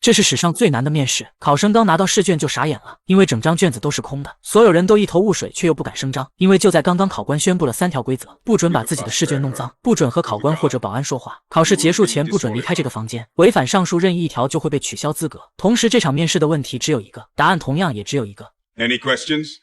这是史上最难的面试，考生刚拿到试卷就傻眼了，因为整张卷子都是空的，所有人都一头雾水，却又不敢声张，因为就在刚刚考官宣布了3条规则：不准把自己的试卷弄脏，不准和考官或者保安说话，考试结束前不准离开这个房间，违反上述任意一条就会被取消资格。同时，这场面试的问题只有一个，答案同样也只有一个。Any questions?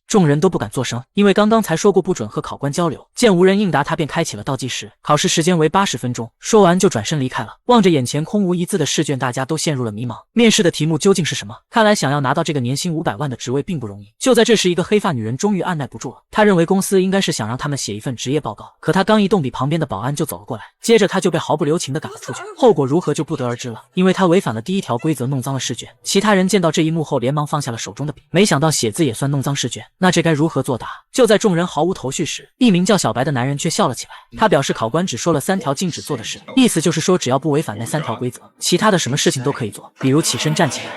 众人都不敢作声，因为刚刚才说过不准和考官交流。见无人应答，他便开启了倒计时，考试时间为80分钟。说完就转身离开了。望着眼前空无一字的试卷，大家都陷入了迷茫。面试的题目究竟是什么？看来想要拿到这个年薪500万的职位并不容易。就在这时，一个黑发女人终于按耐不住了。她认为公司应该是想让他们写一份职业报告，可她刚一动笔，旁边的保安就走了过来，接着她就被毫不留情地赶了出去。后果如何就不得而知了，因为她违反了第1条规则，弄脏了试卷。其他人见到这一幕后，连忙放下了手中的笔。没想到写字也算弄脏试卷，那这该如何作答？就在众人毫无头绪时，一名叫小白的男人却笑了起来。他表示考官只说了3条禁止做的事，意思就是说只要不违反那3条规则，其他的什么事情都可以做，比如起身站起来，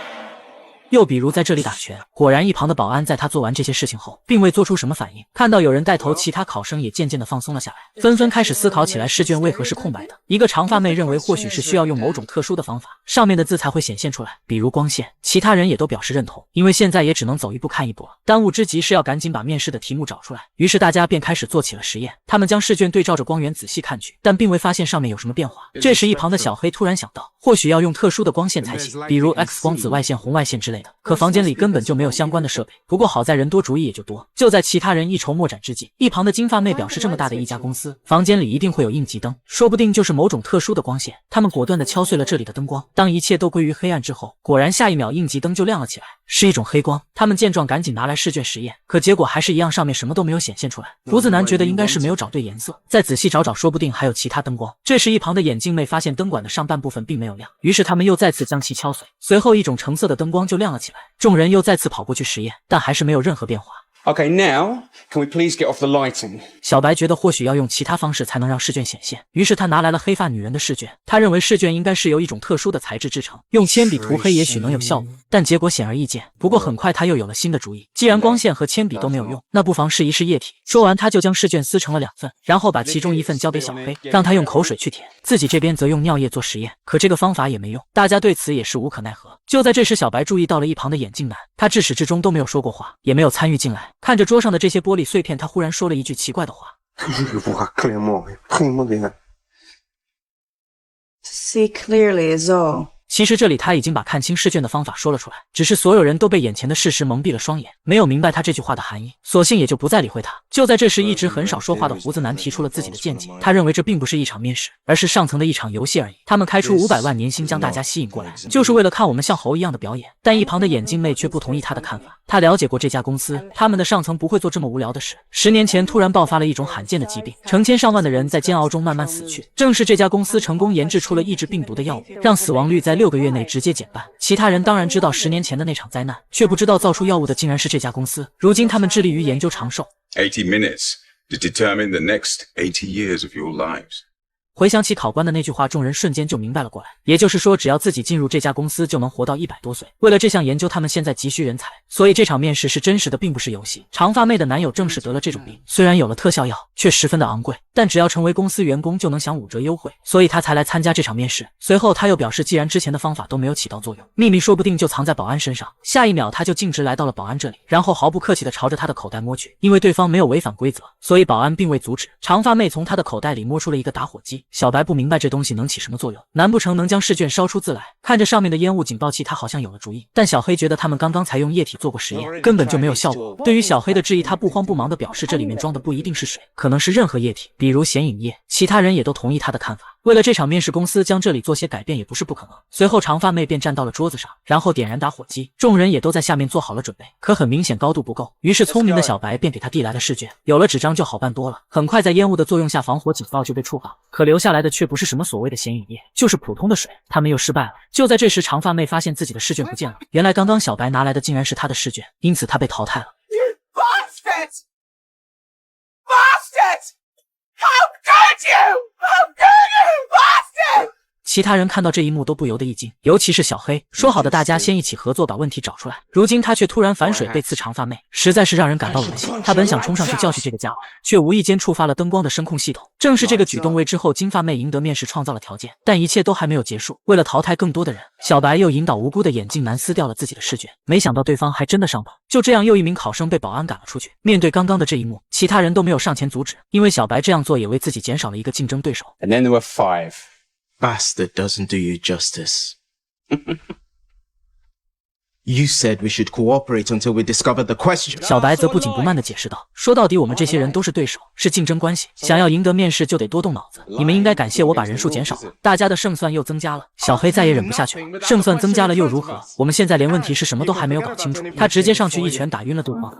又比如在这里打拳。果然一旁的保安在他做完这些事情后并未做出什么反应，看到有人带头，其他考生也渐渐地放松了下来，纷纷开始思考起来试卷为何是空白的。一个长发妹认为或许是需要用某种特殊的方法，上面的字才会显现出来，比如光线。其他人也都表示认同，因为现在也只能走一步看一步了，当务之急是要赶紧把面试的题目找出来。于是大家便开始做起了实验，他们将试卷对照着光源仔细看去，但并未发现上面有什么变化。这时一旁的小黑突然想到，或许要用特殊的光线才行，比如 X 光、紫外线、红外线之类的，可房间里根本就没有相关的设备。不过好在人多主意也就多。就在其他人一筹莫展之际，一旁的金发妹表示，这么大的一家公司，房间里一定会有应急灯，说不定就是某种特殊的光线。他们果断地敲碎了这里的灯光，当一切都归于黑暗之后，果然下一秒应急灯就亮了起来，是一种黑光。他们见状赶紧拿来试卷实验，可结果还是一样，上面什么都没有显现出来。胡子男觉得应该是没有找对颜色，再仔细找找，说不定还有其他灯光。这时一旁的眼镜妹发现灯管的上半部分并没有亮，于是他们又再次将其敲碎，随后一种橙色的灯光就亮了起来。众人又再次跑过去实验，但还是没有任何变化。Okay, now, can we please get off the lighting? 小白觉得或许要用其他方式才能让试卷显现，于是他拿来了黑发女人的试卷。他认为试卷应该是由一种特殊的材质制成，用铅笔涂黑也许能有效果，但结果显而易见。不过很快他又有了新的主意，既然光线和铅笔都没有用，那不妨试一试液体。说完他就将试卷撕成了2份，然后把其中1份交给小黑，让他用口水去舔，自己这边则用尿液做实验。可这个方法也没用，大家对此也是无可奈何。就在这时，小白注意到了一旁的眼镜男，他至始至终都没有说过话，也没有参与进来。看着桌上的这些玻璃碎片，他忽然说了一句奇怪的话 ：“See clearly is all.” 其实这里他已经把看清试卷的方法说了出来，只是所有人都被眼前的事实蒙蔽了双眼，没有明白他这句话的含义，索性也就不再理会他。就在这时，一直很少说话的胡子男提出了自己的见解，他认为这并不是一场面试，而是上层的一场游戏而已。他们开出500万年薪将大家吸引过来，就是为了看我们像猴一样的表演。但一旁的眼镜妹却不同意他的看法，他了解过这家公司，他们的上层不会做这么无聊的事。10年前突然爆发了一种罕见的疾病，成千上万的人在煎熬中慢慢死去，正是这家公司成功研制出了抑制病毒的药物，让死亡率在6个月内直接减半。其他人当然知道10年前的那场灾难，却不知道造出药物的竟然是这家公司。如今他们致力于研究长寿。80 minutes to determine the next 80 years of your lives. 回想起考官的那句话，众人瞬间就明白了过来。也就是说，只要自己进入这家公司，就能活到100多岁。为了这项研究，他们现在急需人才，所以这场面试是真实的，并不是游戏。长发妹的男友正是得了这种病，虽然有了特效药，却十分的昂贵，但只要成为公司员工就能享5折优惠，所以他才来参加这场面试。随后他又表示，既然之前的方法都没有起到作用，秘密说不定就藏在保安身上。下一秒他就径直来到了保安这里，然后毫不客气地朝着他的口袋摸去。因为对方没有违反规则，所以保安并未阻止。长发妹从他的口袋里摸出了一个打火机，小白不明白这东西能起什么作用，难不成能将试卷烧出字来？看着上面的烟雾警报器，他好像有了主意。但小黑觉得他们刚刚才用液体做过实验，根本就没有效果。对于小黑的质疑，他不慌不忙地表示，这里面装的不一定是水，可能是任何液体，比如显影液。其他人也都同意他的看法。为了这场面试，公司将这里做些改变也不是不可能。随后长发妹便站到了桌子上，然后点燃打火机，众人也都在下面做好了准备。可很明显高度不够，于是聪明的小白便给他递来了试卷。有了纸张就好办多了。很快在烟雾的作用下，防火警报就被触发，可留下来的却不是什么所谓的显影液，就是普通的水。他们又失败了。就在这时，长发妹发现自己的试卷不见了，原来刚刚小白拿来的竟然是她的试卷，因此她被淘汰了。其他人看到这一幕都不由得一惊，尤其是小黑。说好的大家先一起合作把问题找出来，如今他却突然反水被刺长发妹，实在是让人感到恶心。他本想冲上去教训这个家伙，却无意间触发了灯光的声控系统。正是这个举动为之后金发妹赢得面试创造了条件，但一切都还没有结束。为了淘汰更多的人，小白又引导无辜的眼镜男撕掉了自己的试卷，没想到对方还真的上榜。就这样，又一名考生被保安赶了出去。面对刚刚的这一幕，其他人都没有上前阻止，因为小白这样做也为自己减少了一个竞争对手。And then there were 5. Bastard doesn't do you justice. You said we should cooperate until we discover the question. 小白则不紧不慢地解释道：“说到底，我们这些人都是对手，是竞争关系。想要赢得面试，就得多动脑子。你们应该感谢我把人数减少了，大家的胜算又增加了。”小黑再也忍不下去了，胜算增加了又如何？我们现在连问题是什么都还没有搞清楚。他直接上去一拳打晕了对方。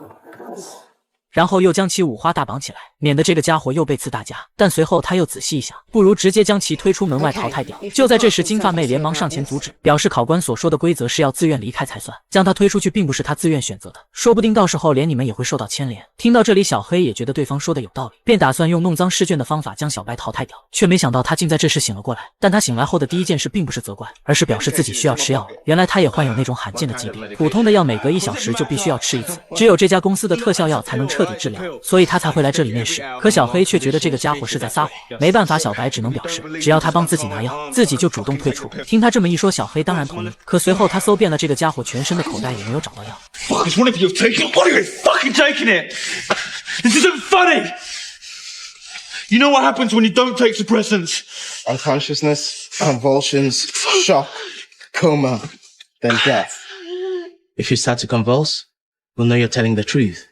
然后又将其五花大绑起来，免得这个家伙又被刺大家。但随后他又仔细一想，不如直接将其推出门外淘汰掉。就在这时，金发妹连忙上前阻止，表示考官所说的规则是要自愿离开才算，将他推出去并不是他自愿选择的，说不定到时候连你们也会受到牵连。听到这里，小黑也觉得对方说的有道理，便打算用弄脏试卷的方法将小白淘汰掉，却没想到他竟在这时醒了过来。但他醒来后的第一件事并不是责怪，而是表示自己需要吃药了。原来他也患有那种罕见的疾病，普通的药每隔1小时就必须要吃一次，只有这家公司的特效药才能彻底治疗，所以他才会来这里面试。可小黑却觉得这个家伙是在撒谎，没办法，小白只能表示只要他帮自己拿药，自己就主动退出。听他这么一说，小黑当然同意。可随后他搜遍了这个家伙全身的口袋，也没有找到药。Fuck, it's one of you taking it. One of you fucking taking it. This isn't funny. You know what happens when you don't take suppressants? Unconsciousness, convulsions, shock, coma, then death. If you start to convulse, we'll know you're telling the truth.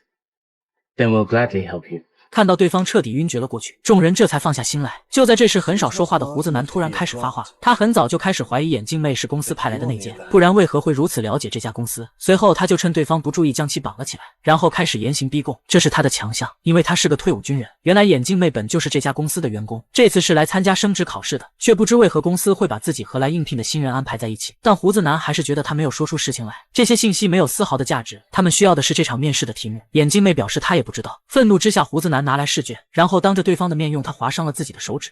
Then we'll gladly help you. 看到对方彻底晕厥了过去，众人这才放下心来。就在这时，很少说话的胡子男突然开始发话，他很早就开始怀疑眼镜妹是公司派来的内奸，不然为何会如此了解这家公司？随后他就趁对方不注意将其绑了起来，然后开始严刑逼供，这是他的强项，因为他是个退伍军人。原来眼镜妹本就是这家公司的员工，这次是来参加升职考试的，却不知为何公司会把自己和来应聘的新人安排在一起。但胡子男还是觉得他没有说出实情来，这些信息没有丝毫的价值，他们需要的是这场面试的题目。眼镜妹表示她也不知道。愤怒之下，胡子男拿来试卷，然后当着对方的面用它划伤了自己的手指。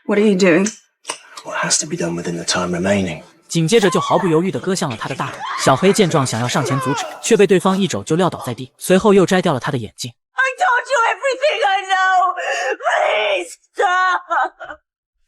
What are you doing? What has to be done within the time remaining? 紧接着就毫不犹豫地割向了他的大腿。小黑见状想要上前阻止，却被对方一肘就撂倒在地，随后又摘掉了他的眼镜。I told you everything I know! Please stop!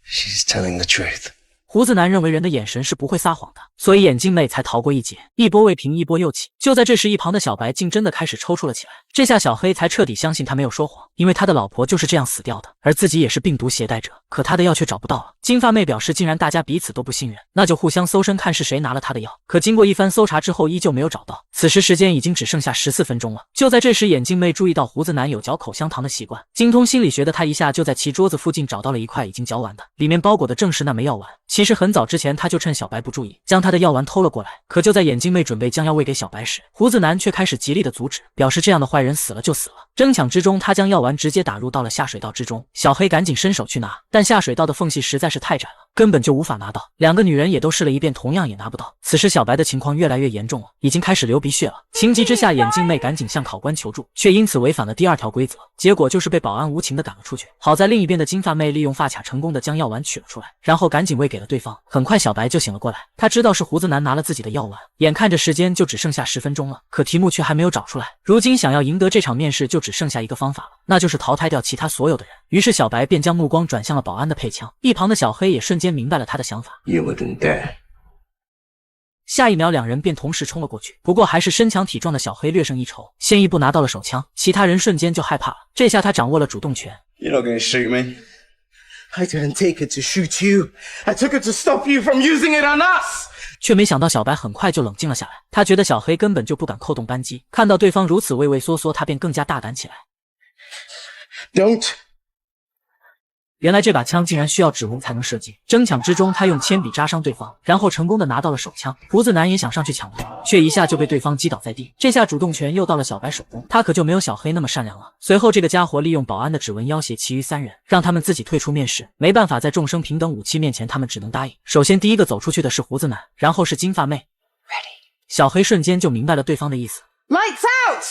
She's telling the truth. 胡子男认为人的眼神是不会撒谎的，所以眼镜妹才逃过一劫。一波未平，一波又起。就在这时，一旁的小白竟真的开始抽搐了起来。这下小黑才彻底相信他没有说谎，因为他的老婆就是这样死掉的，而自己也是病毒携带者。可他的药却找不到了。金发妹表示，既然大家彼此都不信任，那就互相搜身看是谁拿了他的药。可经过一番搜查之后，依旧没有找到。此时时间已经只剩下14分钟了。就在这时，眼镜妹注意到胡子男有嚼口香糖的习惯，精通心理学的他一下就在其桌子附近找到了一块已经嚼完的，里面包裹的正是那枚药丸。其实很早之前他就趁小白不注意，将他的药丸偷了过来。可就在眼镜妹准备将药喂给小白时，胡子男却开始极力的阻止，表示这样的坏人死了就死了。争抢之中，他将药丸直接打入到了下水道之中。小黑赶紧伸手去拿，但下水道的缝隙实在是太窄了，根本就无法拿到。两个女人也都试了一遍，同样也拿不到。此时小白的情况越来越严重了，已经开始流鼻血了。情急之下，眼镜妹赶紧向考官求助，却因此违反了第2条规则，结果就是被保安无情的赶了出去。好在另一边的金发妹利用发卡成功的将药丸取了出来，然后赶紧喂给了对方。很快小白就醒了过来，他知道是胡子男拿了自己的药丸，眼看着时间就只剩下10分钟了，可题目却还没有找出来。如今想要赢得这场面试，就只剩下一个方法了，那就是淘汰掉其他所有的人。于是小白便将目光转向了保安的配枪，一旁的小黑也瞬间明白了他的想法。You wouldn't dare. 下一秒，两人便同时冲了过去。不过还是身强体壮的小黑略胜一筹，先一步拿到了手枪，其他人瞬间就害怕了。这下他掌握了主动权。 You're not going to shoot me. I didn't take it to shoot you. I took it to stop you from using it on us. 却没想到小白很快就冷静了下来，他觉得小黑根本就不敢扣动扳机，看到对方如此畏畏缩缩，他便更加大胆起来。 Don't. 原来这把枪竟然需要指纹才能射击。争抢之中，他用铅笔扎伤对方，然后成功的拿到了手枪。胡子男也想上去抢夺，却一下就被对方击倒在地。这下主动权又到了小白手中，他可就没有小黑那么善良了。随后这个家伙利用保安的指纹要挟其余3人，让他们自己退出面试。没办法，在众生平等武器面前，他们只能答应。首先第一个走出去的是胡子男，然后是金发妹。小黑瞬间就明白了对方的意思。 Lights out!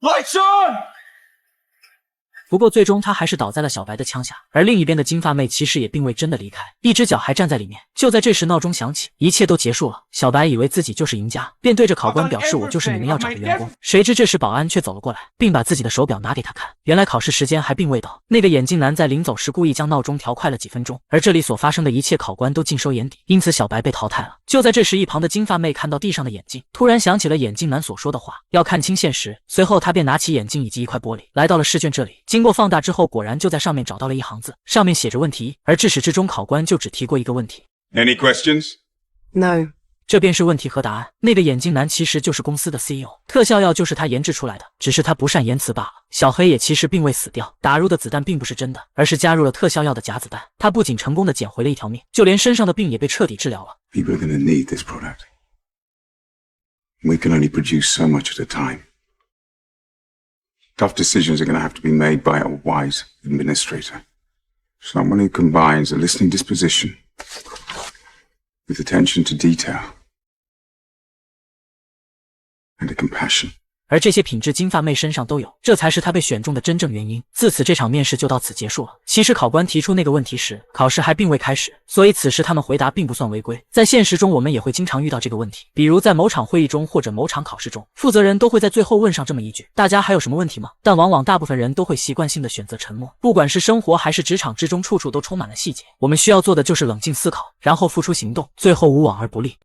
Lights on! 不过最终他还是倒在了小白的枪下，而另一边的金发妹其实也并未真的离开，一只脚还站在里面。就在这时，闹钟响起，一切都结束了。小白以为自己就是赢家，便对着考官表示我就是你们要找的员工。谁知这时保安却走了过来，并把自己的手表拿给他看。原来考试时间还并未到，那个眼镜男在临走时故意将闹钟调快了几分钟，而这里所发生的一切考官都尽收眼底，因此小白被淘汰了。就在这时，一旁的金发妹看到地上的眼镜，突然想起了眼镜男所说的话，要看清现实。随后她便拿起眼镜以及一块玻璃，来到了试卷这里。经过放大之后，果然就在上面找到了一行字，上面写着问题，而至始至终考官就只提过一个问题。Any questions? No. 这便是问题和答案。那个眼镜男其实就是公司的 CEO， 特效药就是他研制出来的，只是他不善言辞罢了。小黑也其实并未死掉，打入的子弹并不是真的，而是加入了特效药的假子弹。他不仅成功的捡回了一条命，就连身上的病也被彻底治疗了。People are going to need this product. We can only produce so much at a time. Tough decisions are going to have to be made by a wise administrator. Someone who combines a listening disposition with attention to detail and a compassion. 而这些品质金发妹身上都有，这才是她被选中的真正原因。自此这场面试就到此结束了。其实考官提出那个问题时，考试还并未开始，所以此时他们回答并不算违规。在现实中我们也会经常遇到这个问题，比如在某场会议中或者某场考试中，负责人都会在最后问上这么一句，大家还有什么问题吗？但往往大部分人都会习惯性的选择沉默。不管是生活还是职场之中，处处都充满了细节，我们需要做的就是冷静思考，然后付出行动，最后无往而不利。